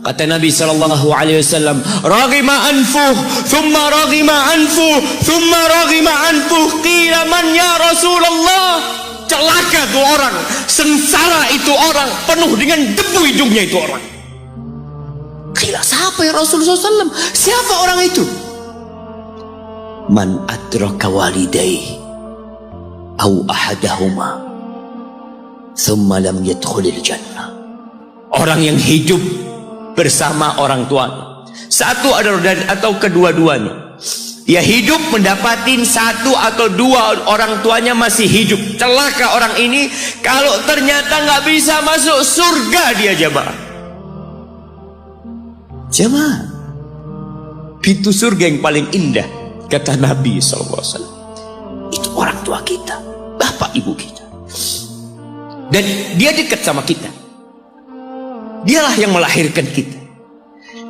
Kata Nabi sallallahu alaihi wasallam, "Raghima anfuh, thumma raghima anfuh, thumma raghima anfuh." Qila man ya Rasulullah? Celaka itu orang, sengsara itu orang, penuh dengan debu hidungnya itu orang. Qila, siapa ya Rasulullah SAW? Siapa orang itu? Man adraka walidayhi aw ahadahuma thumma lam yadkhulil jannah. Orang yang hidup bersama orang tuanya, satu atau kedua-duanya. Dia hidup mendapatin satu atau dua orang tuanya masih hidup. Celaka orang ini kalau ternyata nggak bisa masuk surga dia, jamaah. Jamaah, pintu surga yang paling indah, kata Nabi SAW, itu orang tua kita, bapak ibu kita. Dan dia dekat sama kita. Dialah yang melahirkan kita.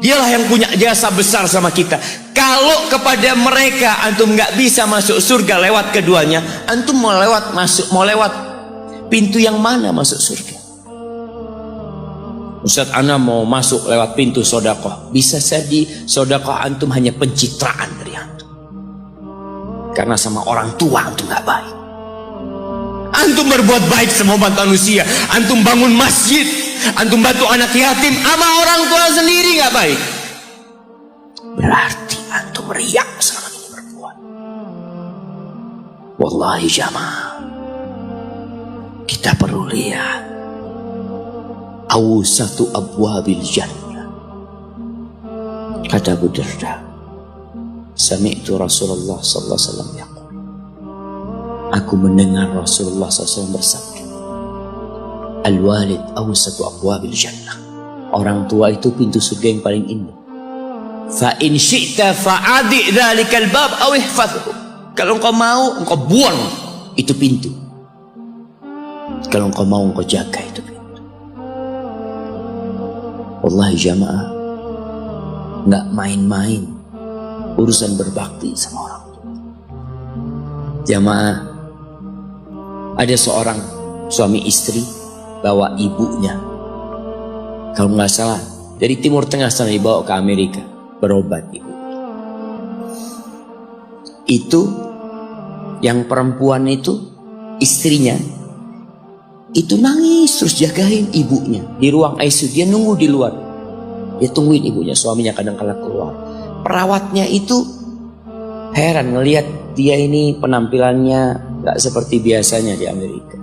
Dialah yang punya jasa besar sama kita. Kalau kepada mereka antum nggak bisa masuk surga lewat keduanya, antum mau lewat pintu yang mana masuk surga? Ustaz, ana mau masuk lewat pintu sodakoh. Bisa jadi sodakoh antum hanya pencitraan dari antum, karena sama orang tua antum nggak baik. Antum berbuat baik sama manusia, antum bangun masjid, antum bantu anak yatim, sama orang tua sendiri nggak baik, berarti antum riak selama ini berbuat. Wallahi jamaah, kita perlu lihat awsatu abwabil jannah. Kata Abu Darda, sami'tu Rasulullah sallallahu alaihi wasallam yaqul, aku mendengar Rasulullah SAW bersabda, al-walid awsatu abwabil jannah. Orang tua itu pintu surga yang paling indah. Fa in syi'ta fa'adi dzalikal bab aw ihfazhu. Kalau engkau mau, engkau buang itu pintu. Kalau engkau mau, engkau jaga itu pintu. Wallahi jamaah, nggak main-main urusan berbakti sama orang tua. Jamaah, ada seorang suami istri bawa ibunya, kalau nggak salah dari Timur Tengah sana, dibawa ke Amerika berobat ibu. Itu yang perempuan itu, istrinya itu nangis terus jagain ibunya di ruang ICU. Dia nunggu di luar, dia tungguin ibunya. Suaminya kadang-kala keluar. Perawatnya itu heran ngelihat dia ini penampilannya gak seperti biasanya di Amerika.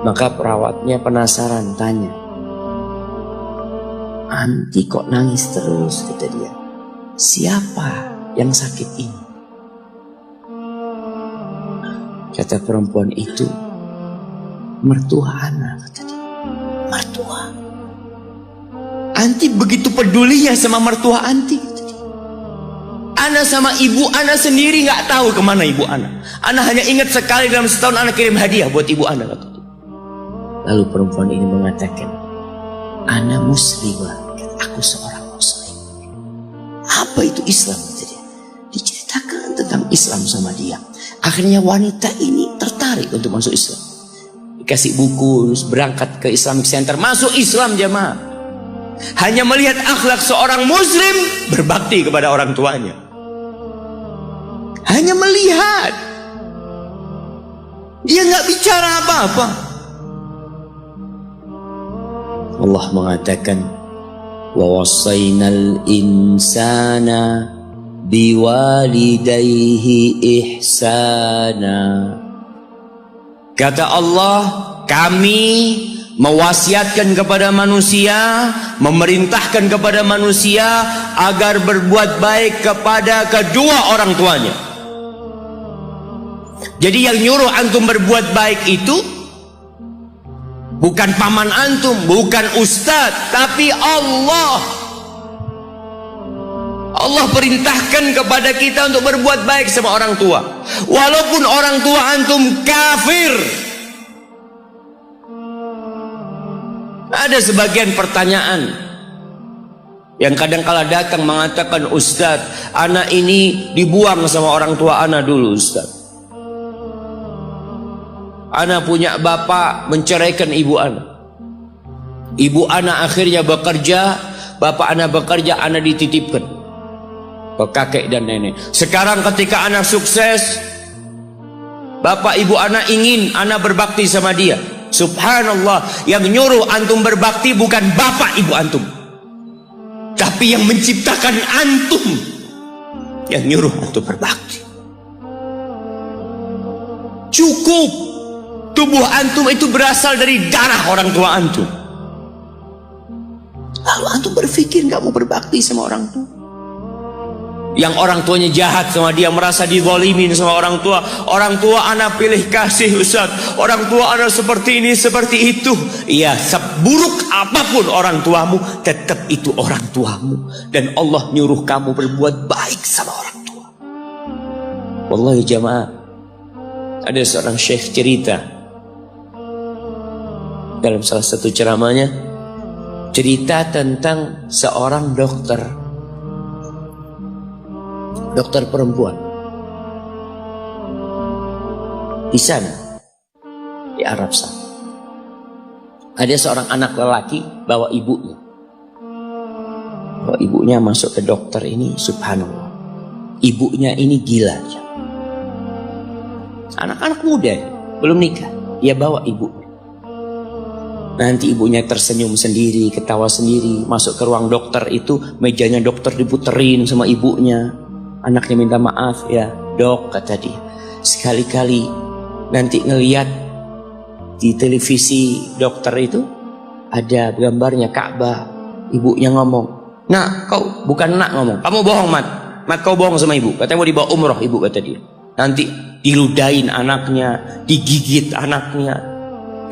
Maka perawatnya penasaran, tanya, "Anti kok nangis terus?" kata dia. "Siapa yang sakit ini?" Kata perempuan itu, "Mertua Ana," kata dia. "Mertua? Anti begitu pedulinya sama mertua anti?" Ana sama ibu Ana sendiri nggak tahu kemana ibu Ana. Ana hanya ingat sekali dalam setahun Ana kirim hadiah buat ibu Ana. Lalu perempuan ini mengatakan, "Ana muslimah, aku seorang muslim." Apa itu Islam? Diceritakan tentang Islam sama dia. Akhirnya wanita ini tertarik untuk masuk Islam. Dikasih buku, berangkat ke Islamic Center, masuk Islam jamaah. Hanya melihat akhlak seorang muslim berbakti kepada orang tuanya. Hanya melihat, dia nggak bicara apa-apa. Allah mengatakan, wa wassaynal insana biwalidayhi ihsana. Kata Allah, kami mewasiatkan kepada manusia, memerintahkan kepada manusia agar berbuat baik kepada kedua orang tuanya. Jadi yang nyuruh antum berbuat baik itu bukan paman antum, bukan ustadz, tapi Allah. Allah perintahkan kepada kita untuk berbuat baik sama orang tua, walaupun orang tua antum kafir. Ada sebagian pertanyaan Yang kadang kala datang mengatakan, Ustadz, anak ini dibuang sama orang tua anak dulu Ustadz. Anak punya bapak menceraikan ibu anak. Ibu anak akhirnya bekerja, bapak anak bekerja, anak dititipkan ke kakek dan nenek. Sekarang ketika anak sukses, bapak ibu anak ingin anak berbakti sama dia. Subhanallah, yang nyuruh antum berbakti bukan bapak ibu antum, tapi yang menciptakan antum yang nyuruh antum berbakti. Cukup tubuh antum itu berasal dari darah orang tua antum. Lalu antum berpikir gak mau berbakti sama orang tua. Yang orang tuanya jahat sama dia, merasa dizalimin sama orang tua. Orang tua anak pilih kasih Ustaz, orang tua anak seperti ini seperti itu. Iya, seburuk apapun orang tuamu, tetap itu orang tuamu. Dan Allah nyuruh kamu berbuat baik sama orang tua. Wallahi jamaah, ada seorang syekh cerita dalam salah satu ceramahnya, cerita tentang seorang dokter perempuan di sana, di Arab sana. Ada seorang anak lelaki bawa ibunya masuk ke dokter ini. Subhanallah, ibunya ini gila. Anak-anak muda belum nikah, dia bawa ibunya. Nanti ibunya tersenyum sendiri, ketawa sendiri. Masuk ke ruang dokter itu, mejanya dokter diputerin sama ibunya. Anaknya minta maaf, ya dok, kata dia, sekali-kali nanti ngeliat di televisi dokter itu ada gambarnya Ka'bah. Ibunya ngomong, nak, kau bukan nak ngomong, kamu bohong mat kau bohong sama ibu, katanya mau dibawa umroh ibu, kata dia. Nanti diludahin anaknya, digigit anaknya,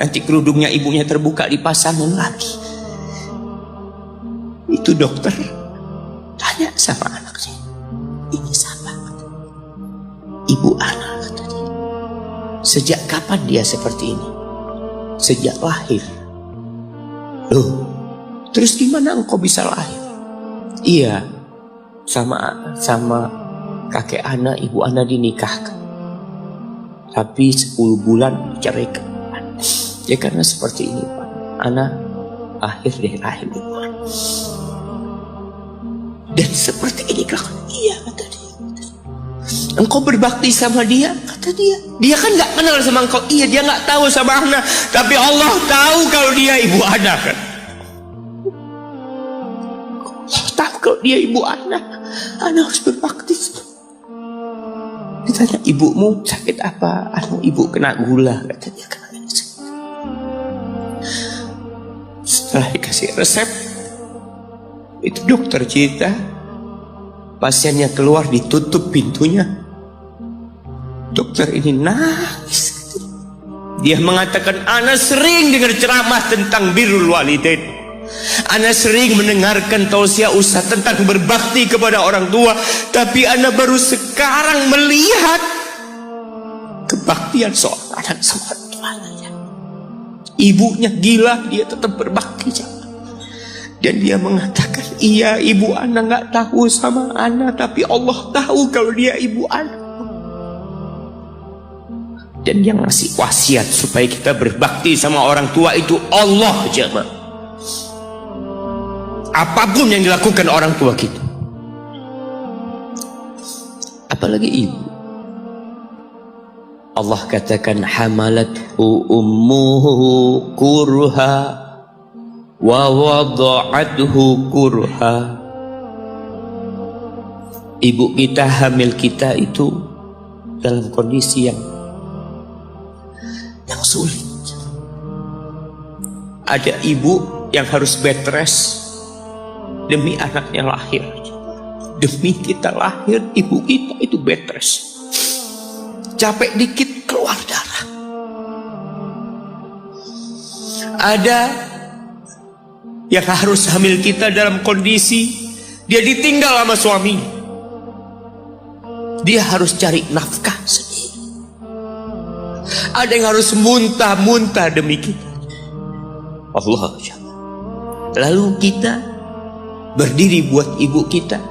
nanti kerudungnya ibunya terbuka, dipasangin lagi. Itu dokter tanya sama anaknya, ini siapa? Ibu anak, kata dia. Sejak kapan dia seperti ini? Sejak lahir. Loh, terus gimana engkau bisa lahir? Iya, sama kakek anak, ibu anak dinikahkan, tapi 10 bulan diceraikan. Ya karena seperti ini Pak, anak akhir dari rahim ibu anak. Dan seperti ini kelakuan. Iya, kata dia. Engkau berbakti sama dia, kata dia. Dia kan gak kenal sama engkau. Iya, dia gak tahu sama anak, tapi Allah tahu kalau dia ibu anak kan. Allah tahu kalau dia ibu anak. Anak harus berbakti. Ditanya, ibumu sakit apa? Ibu kena gula, kata dia. Setelah dikasih resep, itu dokter cerita, pasiennya keluar, ditutup pintunya. Dokter ini nangis. Dia mengatakan, ana sering dengar ceramah tentang birrul walidain, ana sering mendengarkan tausiah ustaz tentang berbakti kepada orang tua, tapi ana baru sekarang melihat kebaktian seorang anak sama orang tuanya. Ibunya gila, dia tetap berbakti. Dan dia mengatakan, iya, ibu anak gak tahu sama anak, tapi Allah tahu kalau dia ibu anak. Dan yang ngasih wasiat supaya kita berbakti sama orang tua itu Allah jemaah. Apapun yang dilakukan orang tua kita, apalagi ibu. Allah katakan, hamalathu ummuhu kurha wa wada'athu kurha. Ibu kita, hamil kita itu dalam kondisi yang sulit. Ada ibu yang harus bed rest demi anaknya lahir. Demi kita lahir, ibu kita itu bed rest. Capek dikit keluar darah. Ada yang harus hamil kita dalam kondisi dia ditinggal sama suami. Dia harus cari nafkah sendiri. Ada yang harus muntah-muntah demi kita. Allah. Lalu kita berdiri buat ibu kita,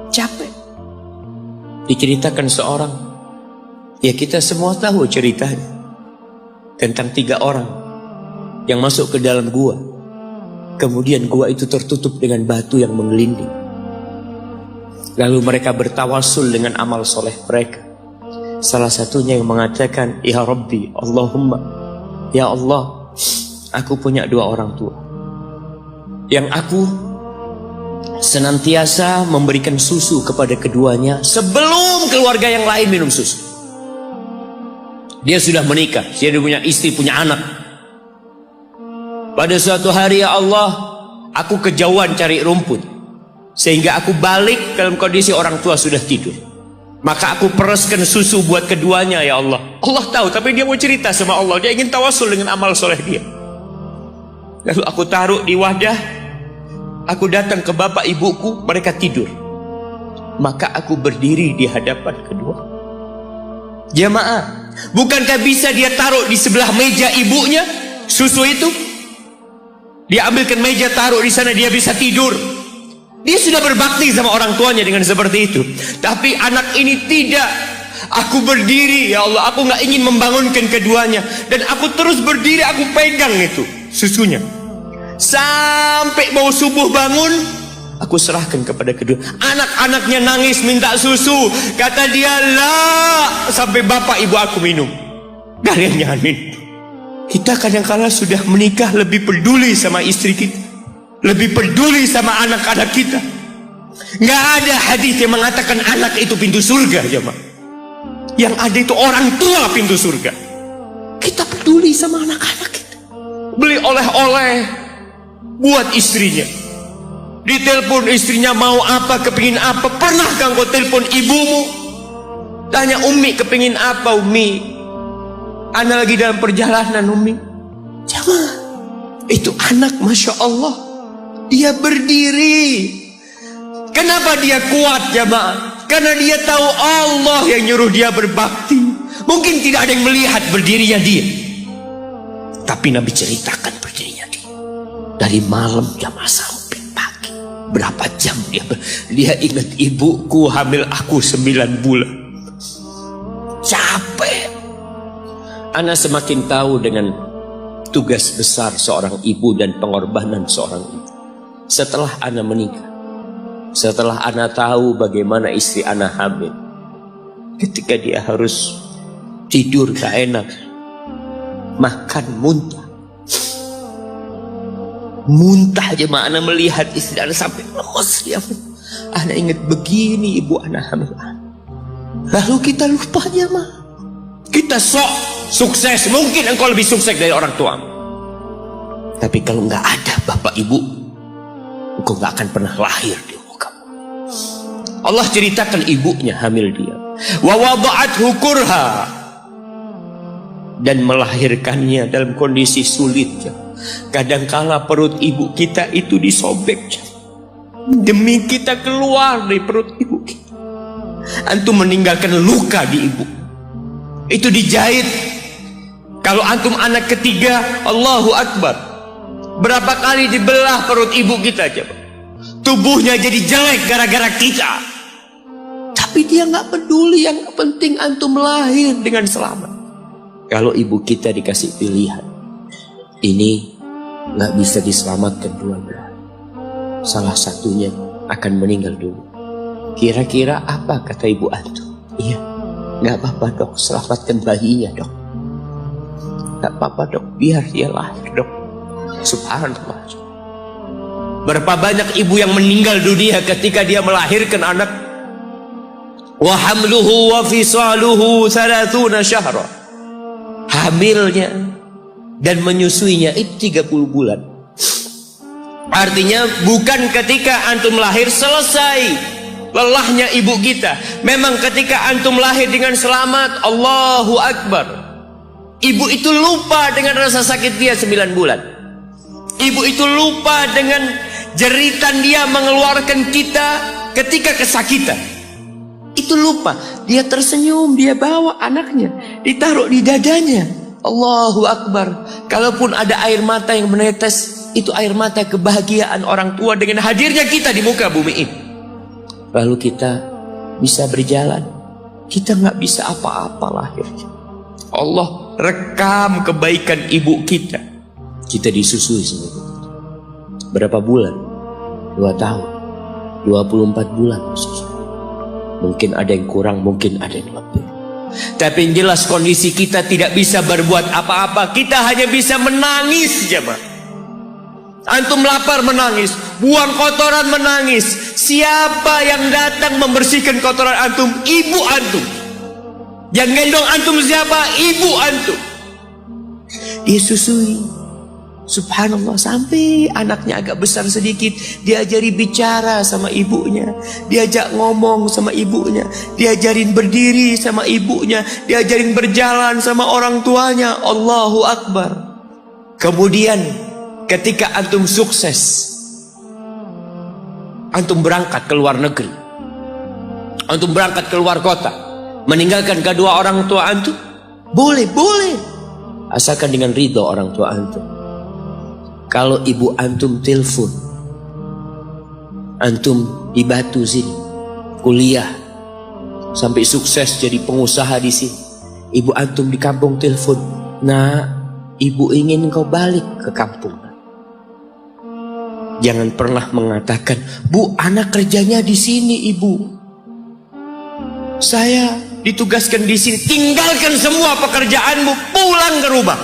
capek. Diceritakan seorang, ya kita semua tahu ceritanya, tentang 3 orang yang masuk ke dalam gua. Kemudian gua itu tertutup dengan batu yang menggelinding. Lalu mereka bertawasul dengan amal soleh mereka. Salah satunya yang mengatakan, ya Rabbi, Allahumma, ya Allah, aku punya 2 orang tua yang aku senantiasa memberikan susu kepada keduanya sebelum keluarga yang lain minum susu. Dia sudah menikah, dia punya istri, punya anak. Pada suatu hari, ya Allah, aku kejauhan cari rumput, sehingga aku balik dalam kondisi orang tua sudah tidur. Maka aku pereskan susu buat keduanya, ya Allah. Allah tahu, tapi dia mau cerita sama Allah. Dia ingin tawasul dengan amal soleh dia. Lalu aku taruh di wadah. Aku datang ke bapak ibuku, mereka tidur. Maka aku berdiri di hadapan kedua. Jamaah, bukankah bisa dia taruh di sebelah meja ibunya susu itu? Dia ambilkan meja, taruh di sana, dia bisa tidur. Dia sudah berbakti sama orang tuanya dengan seperti itu. Tapi anak ini tidak. Aku berdiri, ya Allah, aku gak ingin membangunkan keduanya. Dan aku terus berdiri, aku pegang itu susunya. Sampai mau subuh bangun, aku serahkan kepada kedua. Anak-anaknya nangis minta susu. Kata dia, lah, sampai bapak ibu aku minum. Kalian jangan minum. Kita kadang-kala sudah menikah lebih peduli sama istri kita, lebih peduli sama anak-anak kita. Nggak ada hadis yang mengatakan anak itu pintu surga, jemaah. Yang ada itu orang tua pintu surga. Kita peduli sama anak-anak kita. Beli oleh-oleh buat istrinya. Ditelepon istrinya mau apa, kepingin apa. Pernahkah engkau telepon ibumu? Tanya, Umi kepingin apa, Umi? Ana lagi dalam perjalanan, Umi. Jamaah, itu anak, Masya Allah, dia berdiri. Kenapa dia kuat, jamaah? Karena dia tahu Allah yang nyuruh dia berbakti. Mungkin tidak ada yang melihat berdirinya dia, tapi Nabi ceritakan berdirinya dia. Dari malam jamaah sampai pagi, berapa jam dia ingat, ibuku hamil aku 9 bulan. Capek. Ana semakin tahu dengan tugas besar seorang ibu dan pengorbanan seorang ibu. Setelah Ana menikah, setelah Ana tahu bagaimana istri Ana hamil, ketika dia harus tidur gak enak, makan muntah aja, Ana melihat istri Ana sampai lemas dia. Ana ingat begini ibu Ana hamil. Lalu kita lupa, jemaah. Kita sok sukses, mungkin engkau lebih sukses dari orang tua. Tapi kalau nggak ada bapak ibu, engkau nggak akan pernah lahir di muka. Allah ceritakan ibunya hamil dia. Wa wada'athu kurha, dan melahirkannya dalam kondisi sulit. Kadangkala perut ibu kita itu disobek demi kita keluar dari perut ibu kita. Antum meninggalkan luka di ibu, itu dijahit. Kalau antum anak ketiga, Allahu Akbar, berapa kali dibelah perut ibu kita, coba. Tubuhnya jadi jelek gara-gara kita. Tapi dia nggak peduli, yang penting antum lahir dengan selamat. Kalau ibu kita dikasih pilihan, ini nggak bisa diselamatkan dua-duanya, salah satunya akan meninggal dulu. Kira-kira apa kata ibu antum? Iya, nggak apa-apa dok, selamatkan bayinya dok. Nggak apa-apa dok, biar dia lahir dok. Subhanallah. Berapa banyak ibu yang meninggal dunia ketika dia melahirkan anak. Wa hamluhu wa fisaluhu 30 syahra. Hamilnya dan menyusuinya itu 30 bulan. Artinya bukan ketika antum lahir selesai lelahnya ibu kita. Memang ketika antum lahir dengan selamat, Allahu Akbar, ibu itu lupa dengan rasa sakit dia 9 bulan. Ibu itu lupa dengan jeritan dia mengeluarkan kita ketika kesakitan. Itu lupa. Dia tersenyum, dia bawa anaknya, ditaruh di dadanya. Allahu Akbar. Kalaupun ada air mata yang menetes, itu air mata kebahagiaan orang tua dengan hadirnya kita di muka bumi ini. Lalu kita bisa berjalan, kita nggak bisa apa-apa lahirnya. Allah rekam kebaikan ibu kita. Kita disusui sama itu. Berapa bulan? 2 tahun, 24 bulan. Mungkin ada yang kurang, mungkin ada yang lebih. Tapi yang jelas kondisi kita tidak bisa berbuat apa-apa. Kita hanya bisa menangis, jemaah. Antum lapar menangis, buang kotoran menangis. Siapa yang datang membersihkan kotoran antum? Ibu antum. Yang gendong antum siapa? Ibu antum. Dia susui. Subhanallah, sampai anaknya agak besar sedikit, diajari bicara sama ibunya, diajak ngomong sama ibunya, diajarin berdiri sama ibunya, diajarin berjalan sama orang tuanya. Allahu Akbar. Kemudian ketika antum sukses, antum berangkat ke luar negeri, antum berangkat ke luar kota, meninggalkan kedua orang tua antum, boleh, asalkan dengan ridho orang tua antum. Kalau ibu antum telepon, antum di Batu sini kuliah sampai sukses jadi pengusaha di sini, ibu antum di kampung telepon, nah ibu ingin kau balik ke kampung. Jangan pernah mengatakan, bu anak kerjanya di sini ibu, saya ditugaskan di sini. Tinggalkan semua pekerjaanmu, pulang ke rumah.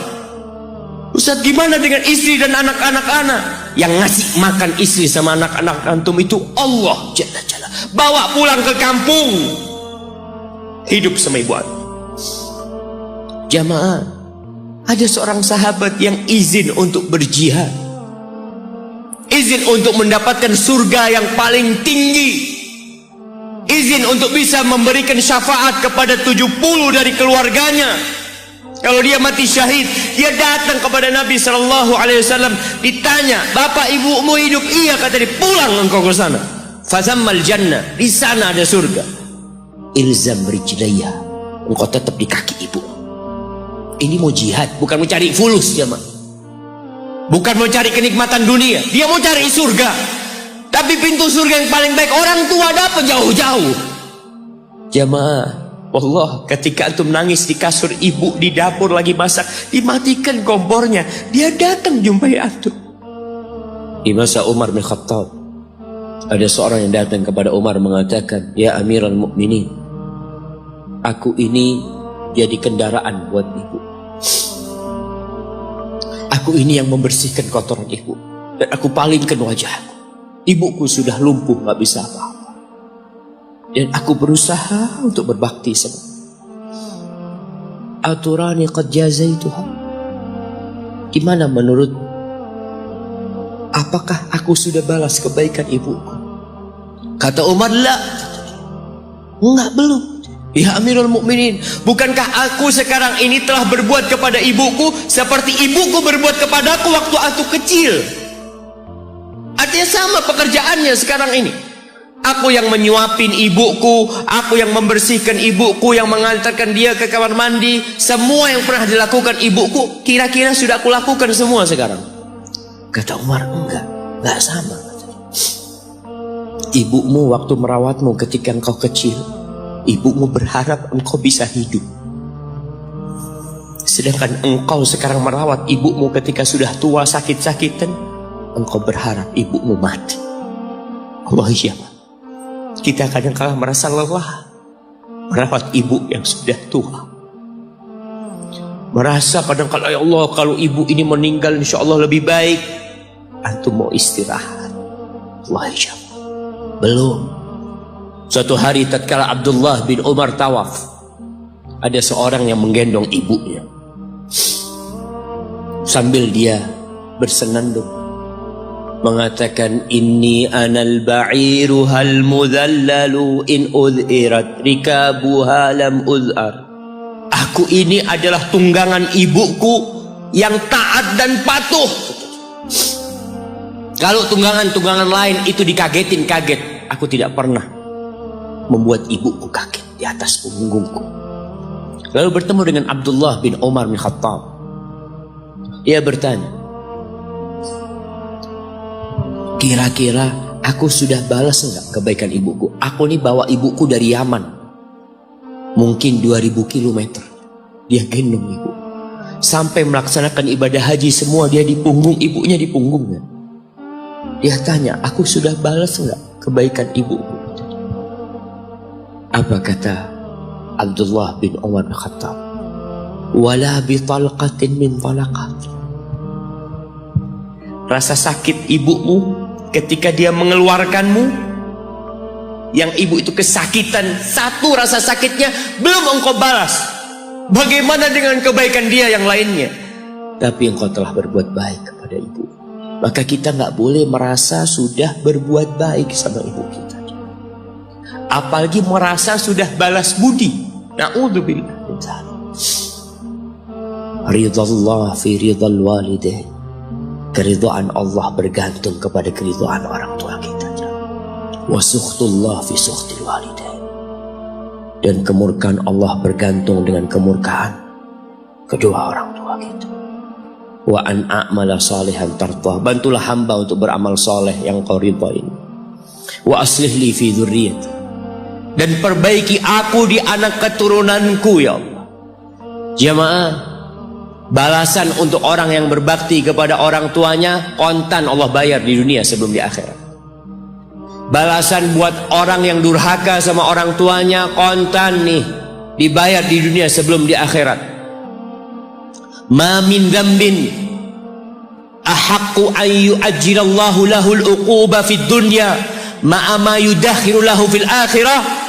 Ustaz, gimana dengan istri dan anak-anak anak? Yang ngasih makan istri sama anak-anak antum itu Allah Jalla Jalla. Bawa pulang ke kampung, hidup sama ibu antum. Jamaah, ada seorang sahabat yang izin untuk berjihad, izin untuk mendapatkan surga yang paling tinggi, izin untuk bisa memberikan syafaat kepada 70 dari keluarganya. Kalau dia mati syahid, dia datang kepada Nabi SAW, ditanya, bapak ibumu hidup? Iya, kata dia. Pulang engkau ke sana, fazammal jannah, di sana ada surga. Ilzam rijlaya, engkau tetap di kaki ibu. Ini mau jihad, bukan mau cari fulus, jemaah. Bukan mau cari kenikmatan dunia, dia mau cari surga. Tapi pintu surga yang paling baik orang tua dapat jauh-jauh. Jemaah, Allah, ketika antum nangis di kasur ibu, di dapur lagi masak, dimatikan kompornya, dia datang jumpai antum. Di masa Umar bin Khattab, ada seorang yang datang kepada Umar mengatakan, ya Amirul Mukminin, aku ini jadi kendaraan buat ibu. Aku ini yang membersihkan kotoran ibu, dan aku palingkan wajahku. Ibuku sudah lumpuh, gak bisa apa-apa. Dan aku berusaha untuk berbakti sama. Aturani qad jazaituha. Gimana menurut? Apakah aku sudah balas kebaikan ibuku? Kata Umar, la. Enggak, belum. Ya Amirul Mukminin, bukankah aku sekarang ini telah berbuat kepada ibuku seperti ibuku berbuat kepadaku waktu aku kecil? Artinya sama pekerjaannya sekarang ini. Aku yang menyuapin ibuku, aku yang membersihkan ibuku, yang mengantarkan dia ke kamar mandi. Semua yang pernah dilakukan ibuku, kira-kira sudah aku lakukan semua sekarang. Kata Umar, enggak sama. Ibumu waktu merawatmu ketika engkau kecil, ibumu berharap engkau bisa hidup. Sedangkan engkau sekarang merawat ibumu ketika sudah tua sakit-sakitan, engkau berharap ibumu mati. Allah, iya. Kita kadang-kadang merasa lelah merawat ibu yang sudah tua. Merasa kadang-kadang, ya Allah, kalau ibu ini meninggal insya Allah lebih baik. Antum mau istirahat. Allah, iya. Belum. Suatu hari tatkala Abdullah bin Umar tawaf, ada seorang yang menggendong ibunya. Sambil dia bersenandung mengatakan, inni anal ba'iru hal mudhallalu in udhirat rikabuha lam udhar. Aku ini adalah tunggangan ibuku yang taat dan patuh. Kalau tunggangan-tunggangan lain itu dikagetin, kaget. Aku tidak pernah membuat ibuku kaget di atas punggungku. Lalu bertemu dengan Abdullah bin Umar bin Khattab. Ia bertanya, Kira-kira aku sudah balas enggak kebaikan ibuku? Aku nih bawa ibuku dari Yaman, mungkin 2000 km. Dia gendong ibu sampai melaksanakan ibadah haji semua, dia di punggung ibunya, di punggungnya. Dia tanya, aku sudah balas enggak kebaikan ibuku? Apa kata Abdullah bin Umar bin Khattab? Wala bi talqatin min talaqat. Rasa sakit ibumu ketika dia mengeluarkanmu, yang ibu itu kesakitan, satu rasa sakitnya belum engkau balas. Bagaimana dengan kebaikan dia yang lainnya? Tapi engkau telah berbuat baik kepada ibu. Maka kita nggak boleh merasa sudah berbuat baik sama ibu kita, apalagi merasa sudah balas budi. Na'udzubillah. Ridallah fi ridal walidain. Keridhaan Allah bergantung kepada keridhaan orang tua kita. Wa sukhtullah fi sukhtil walidain. Dan kemurkaan Allah bergantung dengan kemurkaan kedua orang tua kita. Wa an a'mala salihan tardah. Bantulah hamba untuk beramal soleh yang kau ridhain. Wa aslih li fi dzurriyyati. Dan perbaiki aku di anak keturunanku, ya Allah. Jamaah, balasan untuk orang yang berbakti kepada orang tuanya kontan Allah bayar di dunia sebelum di akhirat. Balasan buat orang yang durhaka sama orang tuanya kontan nih, dibayar di dunia sebelum di akhirat. Ma min dzambin ahaqqu an yu'ajjilallahu lahul uquba fid dunya ma'a ma yudakhiru lahu fil akhirah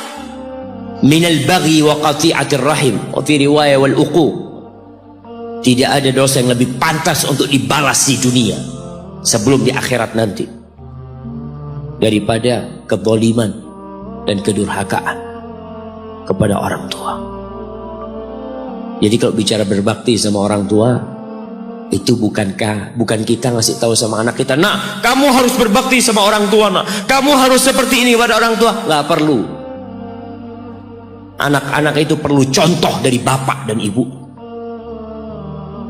minal baghi wa qati'atir rahim, wa fi riwayah wal uquq. Tidak ada dosa yang lebih pantas untuk dibalas di dunia sebelum di akhirat nanti daripada kezaliman dan kedurhakaan kepada orang tua. Jadi kalau bicara berbakti sama orang tua, itu bukan kita ngasih tahu sama anak kita, nah kamu harus berbakti sama orang tua, nah kamu harus seperti ini pada orang tua. Nggak perlu. Anak-anak itu perlu contoh dari bapak dan ibu.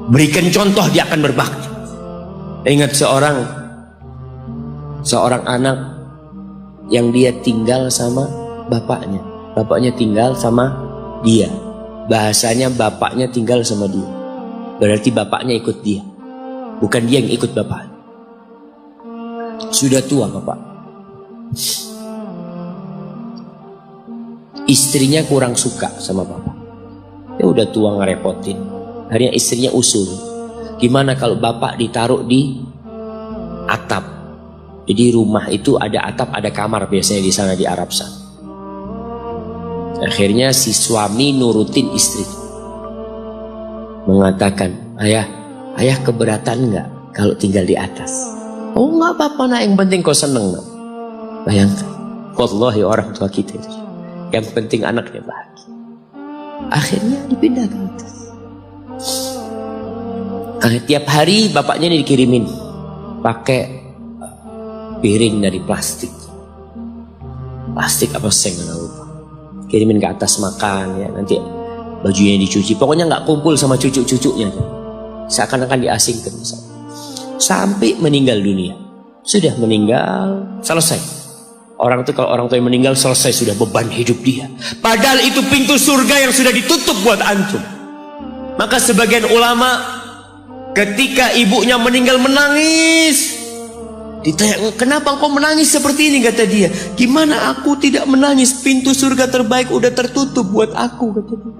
Berikan contoh, dia akan berbakti. Ingat seorang anak yang dia tinggal sama bapaknya, bapaknya tinggal sama dia. Bahasanya bapaknya tinggal sama dia, berarti bapaknya ikut dia, bukan dia yang ikut bapak. Sudah tua bapak, istrinya kurang suka sama bapak. Ya udah tua, ngerepotin. Akhirnya istrinya usul, gimana kalau bapak ditaruh di atap? Jadi rumah itu ada atap, ada kamar biasanya di sana di Arab sana. Akhirnya si suami nurutin istri, mengatakan, ayah keberatan nggak kalau tinggal di atas? Oh nggak apa-apa nak, yang penting kau seneng nak. Bayangkan, wallahi orang tua kita itu, yang penting anaknya bahagia. Akhirnya dipindah ke atas. Tiap hari bapaknya ini dikirimin pakai piring dari plastik apa seng nggak lupa, kirimin ke atas makan ya, nanti bajunya dicuci, pokoknya nggak kumpul sama cucu-cucunya, seakan-akan diasingkan sampai meninggal dunia. Sudah meninggal, selesai. Orang itu kalau orang tua yang meninggal selesai, sudah beban hidup dia, padahal itu pintu surga yang sudah ditutup buat antum. Maka sebagian ulama ketika ibunya meninggal menangis. Ditanya, kenapa engkau menangis seperti ini? Kata dia, gimana aku tidak menangis? Pintu surga terbaik udah tertutup buat aku, kata dia.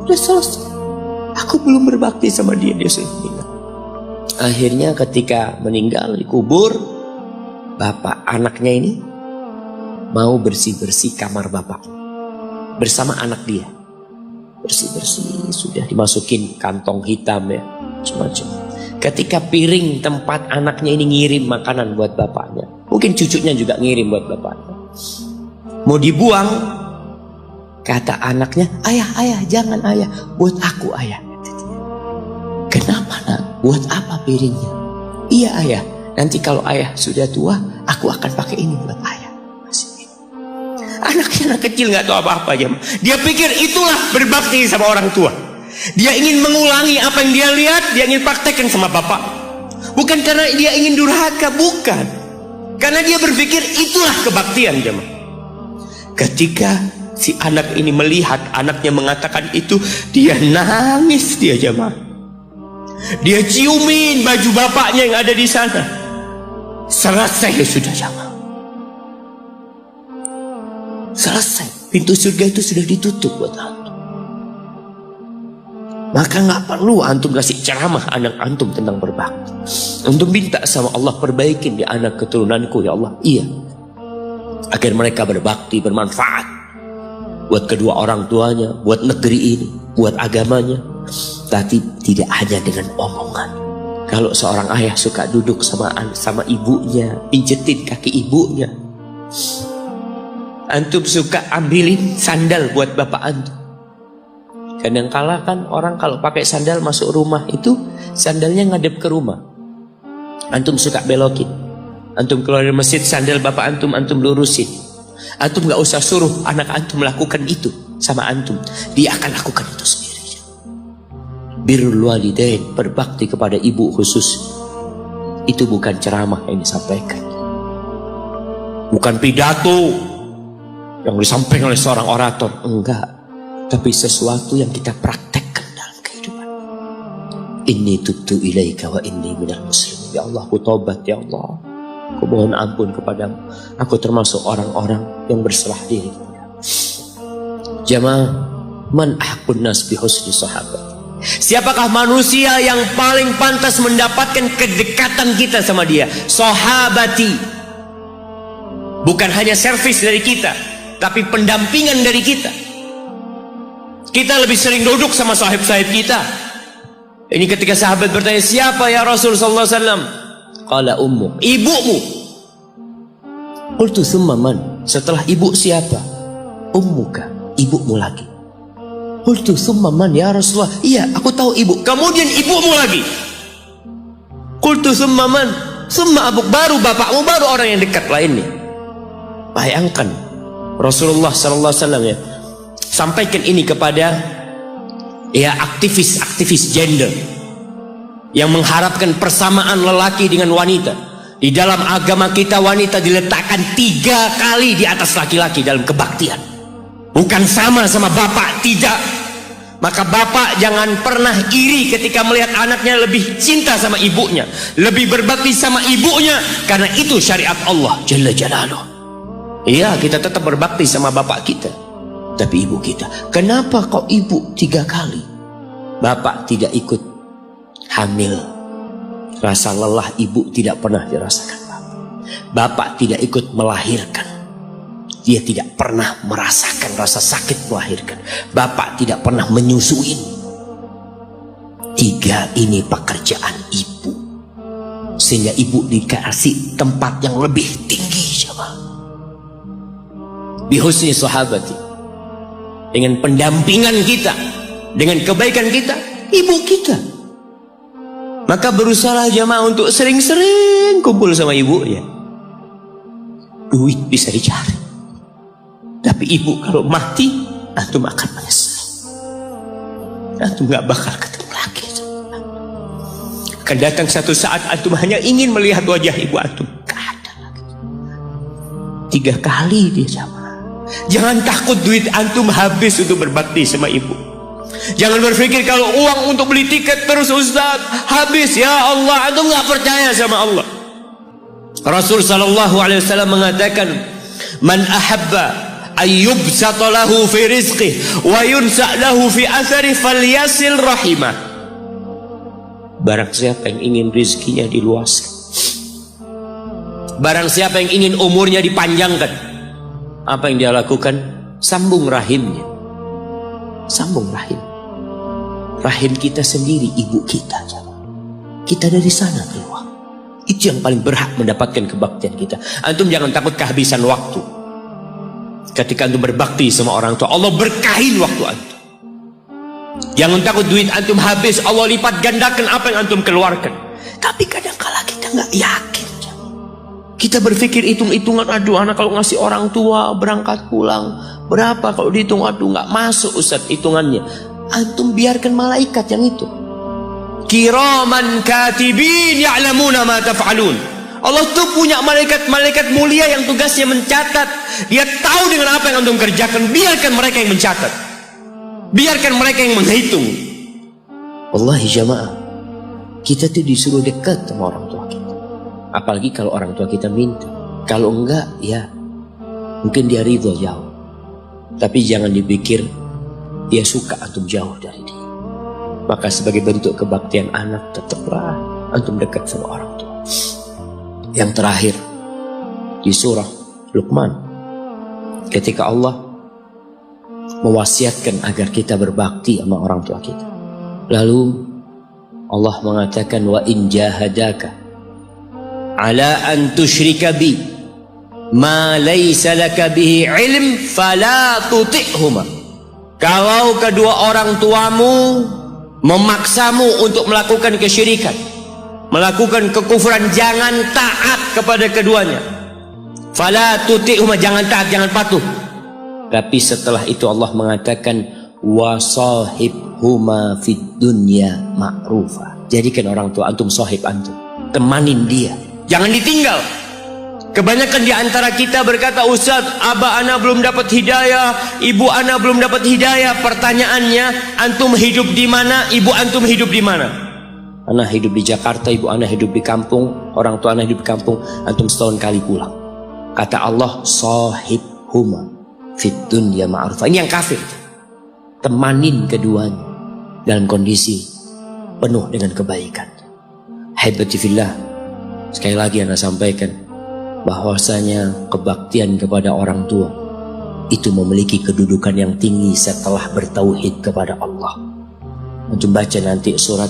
Udah selesai, aku belum berbakti sama dia, dia sudah meninggal. Akhirnya ketika meninggal dikubur, bapak anaknya ini mau bersih-bersih kamar bapak bersama anak dia. Bersih-bersih, sudah dimasukin kantong hitam ya, macam-macam. Ketika piring tempat anaknya ini ngirim makanan buat bapaknya, mungkin cucunya juga ngirim buat bapaknya, mau dibuang, kata anaknya, ayah jangan ayah, buat aku ayah. Kenapa nak? Buat apa piringnya? Iya ayah, nanti kalau ayah sudah tua, aku akan pakai ini buat ayah. Anaknya anak kecil nggak tahu apa-apa aja. Dia pikir itulah berbakti sama orang tua. Dia ingin mengulangi apa yang dia lihat, dia ingin praktekkan sama bapak. Bukan karena dia ingin durhaka, bukan. Karena dia berpikir itulah kebaktian jemaah. Ketika si anak ini melihat anaknya mengatakan itu, dia nangis dia jemaah. Dia ciumin baju bapaknya yang ada di sana. Selesai sudah jemaah. Selesai. Pintu surga itu sudah ditutup buat antum. Maka nggak perlu antum kasih ceramah anak antum tentang berbakti. Antum minta sama Allah, perbaikin di anak keturunanku ya Allah. Iya. Agar mereka berbakti, bermanfaat buat kedua orang tuanya, buat negeri ini, buat agamanya. Tapi tidak hanya dengan omongan. Kalau seorang ayah suka duduk sama ibunya, pijetin kaki ibunya. Antum suka ambilin sandal buat bapak antum. Kadangkala kan orang kalau pakai sandal masuk rumah itu sandalnya ngadep ke rumah. Antum suka belokin. Antum keluar dari masjid, sandal bapak antum lurusin. Antum gak usah suruh anak antum melakukan itu sama antum. Dia akan lakukan itu sendiri. Birrul walidain, berbakti kepada ibu khusus. Itu bukan ceramah yang disampaikan. Bukan pidato yang disampaikan oleh seorang orator. Enggak. Tapi sesuatu yang kita praktekkan dalam kehidupan. Inni tubtu ilaika wa inni minal muslimin. Ya Allah, aku tobat ya Allah. Aku mohon ampun kepadamu. Aku termasuk orang-orang yang berserah diri. Jamaah, man ahqun nas bi husni sahabat. Siapakah manusia yang paling pantas mendapatkan kedekatan kita sama dia? Sahabati. Bukan hanya servis dari kita, tapi pendampingan dari kita. Kita lebih sering duduk sama sahib-sahib kita. Ini ketika sahabat bertanya, siapa ya Rasul sallallahu alaihi wasallam? Qala ummuk, ibumu. Qultu tsumma man? Setelah ibu siapa? Ummuka, ibumu lagi. Qultu tsumma man ya Rasulullah? Iya, aku tahu ibu. Kemudian ibumu lagi. Qultu tsumma man? Tsumma abuk, baru bapakmu, baru orang yang dekat lainnya. Bayangkan Rasulullah sallallahu alaihi wasallam ya, sampaikan ini kepada ya aktivis gender yang mengharapkan persamaan lelaki dengan wanita. Di dalam agama kita wanita diletakkan 3 kali di atas laki-laki dalam kebaktian. Bukan sama bapak, tidak. Maka bapak jangan pernah iri ketika melihat anaknya lebih cinta sama ibunya, lebih berbakti sama ibunya, karena itu syariat Allah Jalla Jalaluh. Iya, kita tetap berbakti sama bapak kita. Tapi ibu kita, kenapa kok ibu 3 kali? Bapak tidak ikut hamil. Rasa lelah ibu tidak pernah dirasakan bapak. Bapak tidak ikut melahirkan. Dia tidak pernah merasakan rasa sakit melahirkan. Bapak tidak pernah menyusuin. 3 ini pekerjaan ibu. Sehingga ibu dikasih tempat yang lebih tinggi. Bihusni sahabati. Dengan pendampingan kita, dengan kebaikan kita, ibu kita. Maka berusaha jamaah untuk sering-sering kumpul sama ibu ya. Duit bisa dicari, tapi ibu kalau mati, antum akan menyesal. Antum gak bakal ketemu lagi. Akan datang satu saat antum hanya ingin melihat wajah ibu antum. Gak ada lagi. 3 kali dia jamaah. Jangan takut duit antum habis untuk berbakti sama ibu. Jangan berpikir kalau uang untuk beli tiket terus Ustaz habis. Ya Allah, antum nggak percaya sama Allah. Rasul sallallahu alaihi wasallam mengatakan, man ahabba ayyubsata lahu fi rizqihi wa yunsa lahu fi athari falyasil rahimah. Barang siapa yang ingin rizkinya diluaskan, barang siapa yang ingin umurnya dipanjangkan, apa yang dia lakukan? Sambung rahimnya. Sambung rahim. Rahim kita sendiri, ibu kita. Kita dari sana keluar. Itu yang paling berhak mendapatkan kebaktian kita. Antum jangan takut kehabisan waktu. Ketika antum berbakti sama orang tua, Allah berkahin waktu antum. Jangan takut duit antum habis, Allah lipat gandakan apa yang antum keluarkan. Tapi kadang-kala kita nggak yakin. Kita berpikir hitung-hitungan, aduh anak kalau ngasih orang tua berangkat pulang berapa, kalau dihitung aduh nggak masuk Ustaz hitungannya. Antum biarkan malaikat yang itu. Kiraman katibin ya'lamuna ma taf'alun. Allah tuh punya malaikat-malaikat mulia yang tugasnya mencatat. Dia tahu dengan apa yang antum kerjakan. Biarkan mereka yang mencatat, biarkan mereka yang menghitung. Wallahi jamaah, kita tuh disuruh dekat sama orang tua kita. Apalagi kalau orang tua kita minta. Kalau enggak, ya mungkin dia ridho jauh. Tapi jangan dipikir dia suka antum jauh dari dia. Maka sebagai bentuk kebaktian anak, tetaplah antum dekat sama orang tua. Yang terakhir di surah Luqman, ketika Allah mewasiatkan agar kita berbakti sama orang tua kita, lalu Allah mengatakan, wa in jahadaka ala an tusyrika bi ma laysa laka bihi ilm fala tuti'huma. Kalau kedua orang tuamu memaksamu untuk melakukan kesyirikan, melakukan kekufuran, jangan taat kepada keduanya. Fala tuti'huma, jangan taat, jangan patuh. Tapi setelah itu Allah mengatakan, wasahibhuma fid dunya ma'rufa. Jadikan orang tua antum sahib antum, temanin dia, jangan ditinggal. Kebanyakan di antara kita berkata, Ustaz, abah ana belum dapat hidayah, ibu ana belum dapat hidayah. Pertanyaannya, antum hidup di mana? Ibu antum hidup di mana? Ana hidup di Jakarta, ibu ana hidup di kampung, orang tua ana hidup di kampung. Antum setahun kali pulang. Kata Allah, sahibhuma fid dunya ma'rufa. Ini yang kafir. Temanin keduanya dalam kondisi penuh dengan kebaikan. Haibati fillah, sekali lagi ana sampaikan bahwasanya kebaktian kepada orang tua itu memiliki kedudukan yang tinggi setelah bertauhid kepada Allah. Antum baca nanti surat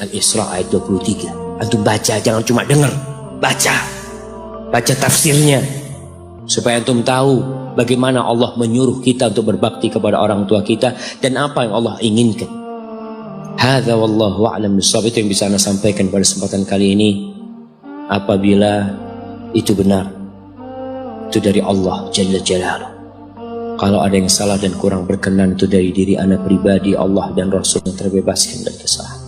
Al-Isra ayat 23. Antum baca, jangan cuma dengar, baca tafsirnya, supaya antum tahu bagaimana Allah menyuruh kita untuk berbakti kepada orang tua kita dan apa yang Allah inginkan. Hadza wallahu a'lam bissawab. Itu yang bisa ana sampaikan pada kesempatan kali ini. Apabila itu benar, itu dari Allah Jalla Jalaluh. Kalau ada yang salah dan kurang berkenan, itu dari diri anak pribadi, Allah dan Rasul yang terbebaskan dari kesalahan.